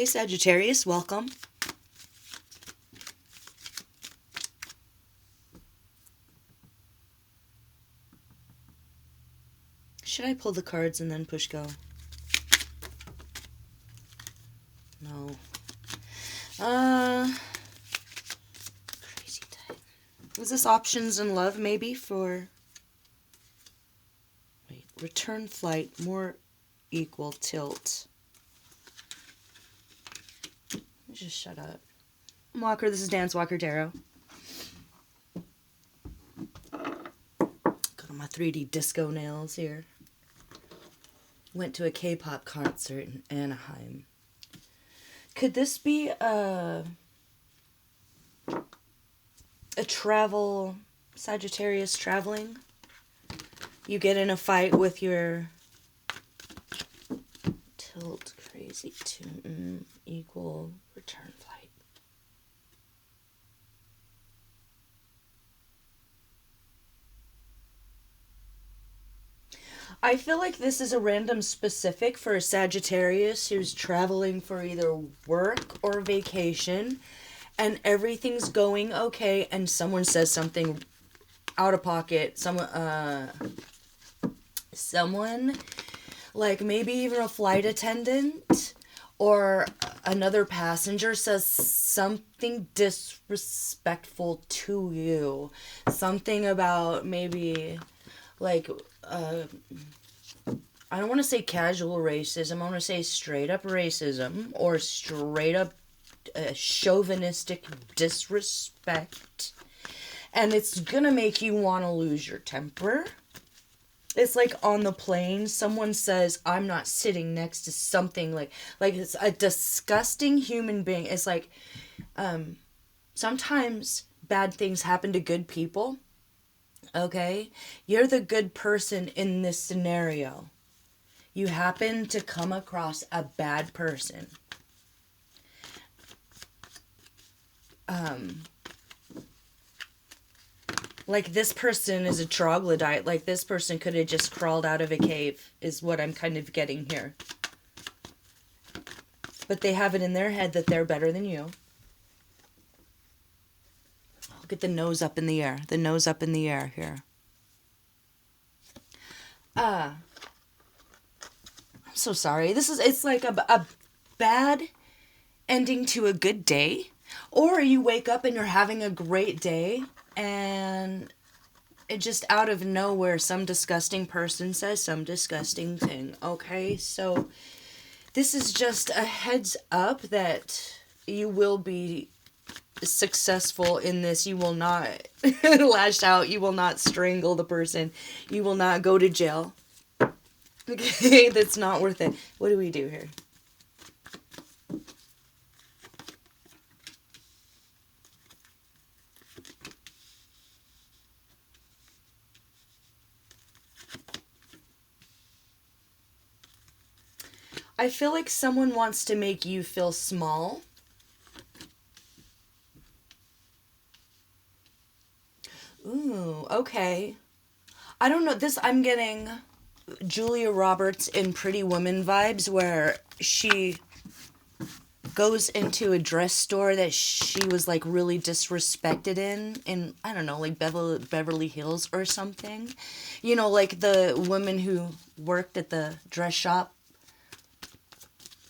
Hey Sagittarius, welcome. Should I pull the cards and then push go? No. Crazy type. Is this options in love maybe for... Wait, return flight, more equal tilt. Just shut up. I'm Walker, this is Dance Walker Tarot. Got on my 3D disco nails here. Went to a K-pop concert in Anaheim. Could this be a travel, Sagittarius traveling? You get in a fight with your tilt, crazy, tune, equal, return flight. I feel like this is a random specific for a Sagittarius who's traveling for either work or vacation, and everything's going okay, and someone says something out of pocket. Someone, like maybe even a flight attendant or another passenger says something disrespectful to you. Something about maybe like... I don't want to say casual racism. I want to say straight up racism or straight up chauvinistic disrespect. And it's going to make you want to lose your temper. It's like on the plane, someone says, I'm not sitting next to something like it's a disgusting human being. It's like, sometimes bad things happen to good people. Okay? You're the good person in this scenario. You happen to come across a bad person. Like this person is a troglodyte. Like this person could have just crawled out of a cave, is what I'm kind of getting here. But they have it in their head that they're better than you. Look at the nose up in the air. The nose up in the air here. I'm so sorry. It's like a bad ending to a good day. Or you wake up and you're having a great day and it just out of nowhere some disgusting person says some disgusting thing. Okay, so this is just a heads up that you will be successful in this. You will not lash out. You will not strangle the person. You will not go to jail. Okay, that's not worth it. What do we do here? I feel like someone wants to make you feel small. Ooh, okay. I don't know. I'm getting Julia Roberts in Pretty Woman vibes where she goes into a dress store that she was like really disrespected in I don't know, like Beverly Hills or something. You know, like the woman who worked at the dress shop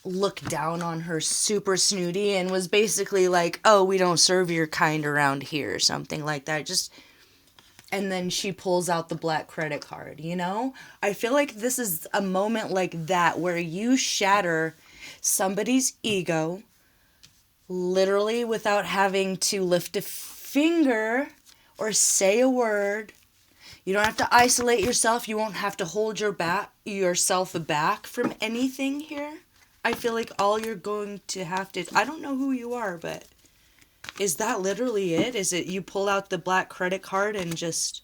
looked down on her super snooty and was basically like, oh, we don't serve your kind around here, or something like that. Just... And then she pulls out the black credit card, you know? I feel like this is a moment like that where you shatter somebody's ego literally without having to lift a finger or say a word. You don't have to isolate yourself. You won't have to hold yourself back from anything here. I feel like all you're going to have to... I don't know who you are, but... Is that literally it? Is it you pull out the black credit card and just...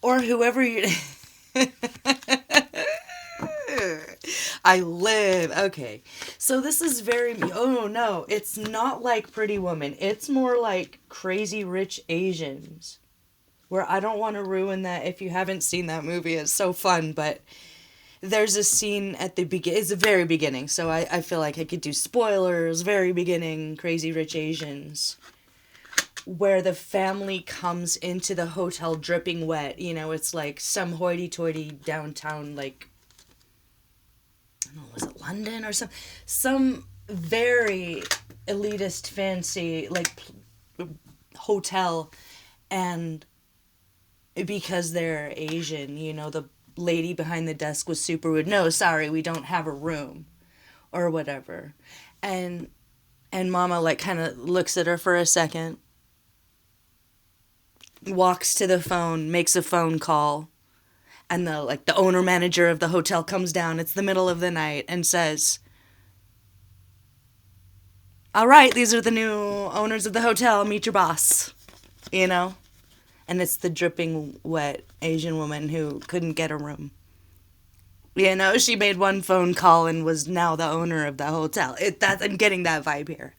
Or whoever you... I live. Okay. So this is very... Oh, no. It's not like Pretty Woman. It's more like Crazy Rich Asians. Where I don't want to ruin that if you haven't seen that movie. It's so fun, but... there's a scene at the beginning. It's the very beginning, so I feel like I could do spoilers. Very beginning, Crazy Rich Asians, where the family comes into the hotel dripping wet. You know, it's like some hoity-toity downtown, like, I don't know, was it London or some very elitist, fancy, like, hotel, and because they're Asian, you know, the lady behind the desk was super rude. No, sorry, we don't have a room, or whatever. And mama, like, kind of looks at her for a second, walks to the phone, makes a phone call, and the owner manager of the hotel comes down. It's the middle of the night, and says, all right, these are the new owners of the hotel, meet your boss, you know? And it's the dripping wet Asian woman who couldn't get a room. You know, she made one phone call and was now the owner of the hotel. I'm getting that vibe here.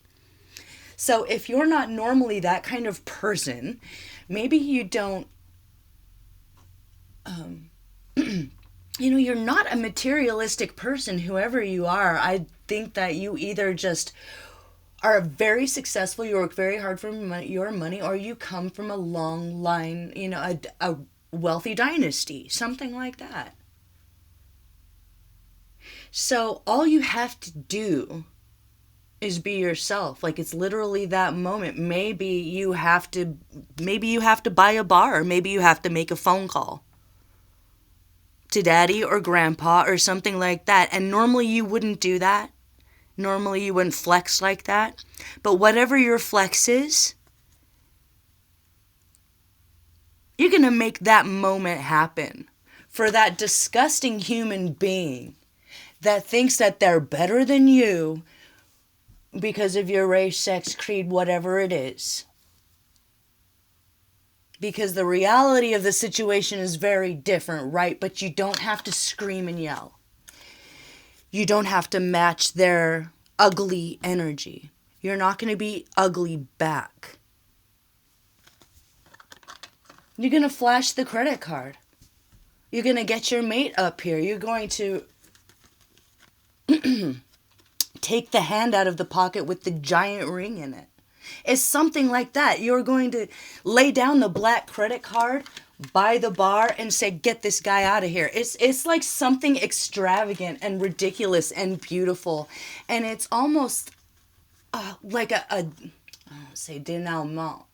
So if you're not normally that kind of person, maybe you don't, you're not a materialistic person, whoever you are. I think that you either just are very successful, you work very hard for your money, or you come from a long line, a wealthy dynasty, something like that. So all you have to do is be yourself. Like, it's literally that moment. Maybe you have to buy a bar, or maybe you have to make a phone call to daddy or grandpa or something like that. And normally you wouldn't do that. Normally you wouldn't flex like that. But whatever your flex is, you're going to make that moment happen for that disgusting human being that thinks that they're better than you because of your race, sex, creed, whatever it is. Because the reality of the situation is very different, right? But you don't have to scream and yell. You don't have to match their ugly energy. You're not going to be ugly back. You're going to flash the credit card. You're going to get your mate up here. You're going to take the hand out of the pocket with the giant ring in it. It's something like that. You're going to lay down the black credit card by the bar and say, get this guy out of here. It's like something extravagant and ridiculous and beautiful. And it's almost like I don't say denouement.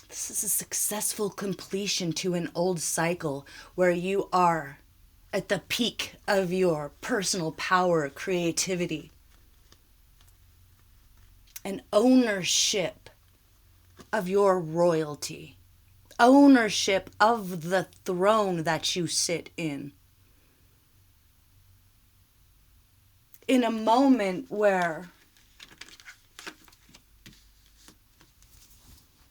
This is a successful completion to an old cycle where you are at the peak of your personal power, creativity, and ownership of your royalty, ownership of the throne that you sit in a moment where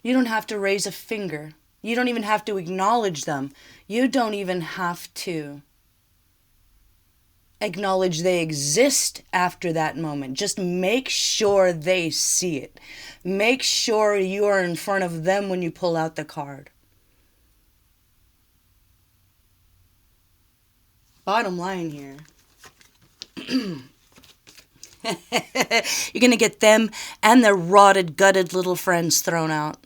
you don't have to raise a finger. You don't even have to acknowledge them. You don't even have to acknowledge they exist after that moment. Just make sure they see it. Make sure you are in front of them when you pull out the card. Bottom line here. You're going to get them and their rotted, gutted little friends thrown out.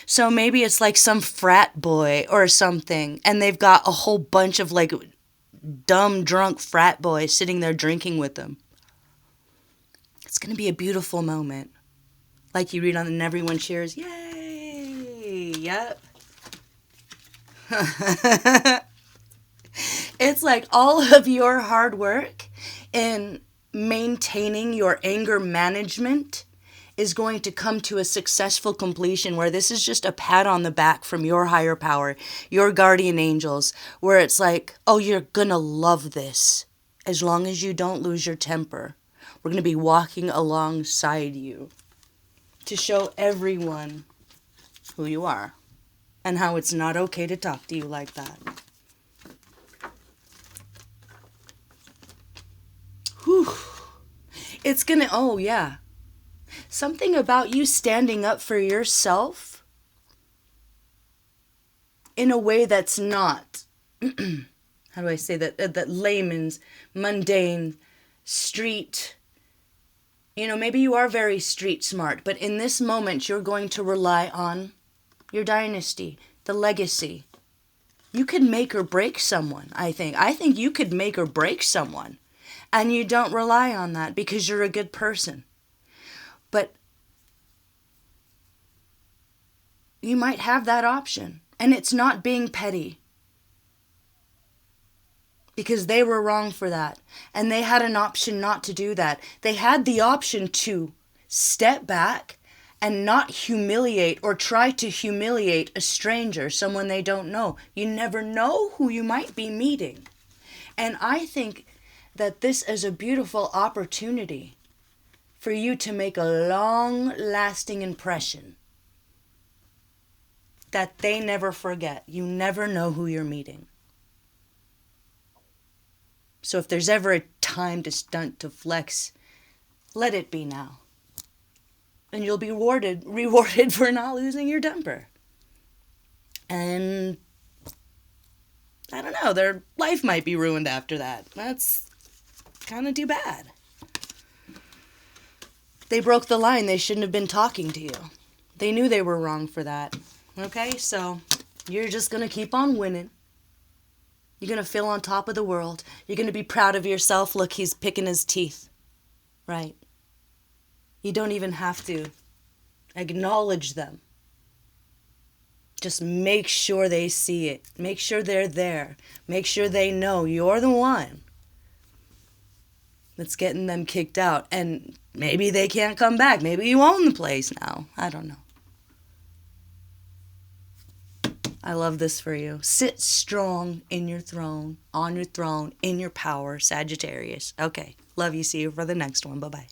So maybe it's like some frat boy or something, and they've got a whole bunch of like dumb, drunk frat boys sitting there drinking with them. It's going to be a beautiful moment. Like you read on and everyone cheers. Yay! Yep. It's like all of your hard work in maintaining your anger management is going to come to a successful completion where this is just a pat on the back from your higher power, your guardian angels, where it's like, oh, you're gonna love this as long as you don't lose your temper. We're gonna be walking alongside you to show everyone who you are and how it's not okay to talk to you like that. Whew. It's gonna, oh yeah. Something about you standing up for yourself in a way that's not, how do I say that, that layman's, mundane, street, maybe you are very street smart, but in this moment you're going to rely on your dynasty, the legacy. You could make or break someone, I think. I think you could make or break someone, and you don't rely on that because you're a good person. But you might have that option, and it's not being petty, because they were wrong for that, and they had an option not to do that. They had the option to step back and not humiliate or try to humiliate a stranger, someone they don't know. You never know who you might be meeting. And I think that this is a beautiful opportunity for you to make a long-lasting impression that they never forget. You never know who you're meeting. So if there's ever a time to stunt, to flex, let it be now. And you'll be rewarded for not losing your temper. And I don't know, their life might be ruined after that. That's kind of too bad. They broke the line. They shouldn't have been talking to you. They knew they were wrong for that. Okay, so you're just going to keep on winning. You're going to feel on top of the world. You're going to be proud of yourself. Look, he's picking his teeth. Right? You don't even have to acknowledge them. Just make sure they see it. Make sure they're there. Make sure they know you're the one that's getting them kicked out. And maybe they can't come back. Maybe you own the place now. I don't know. I love this for you. Sit strong in your throne, on your throne, in your power, Sagittarius. Okay. Love you. See you for the next one. Bye-bye.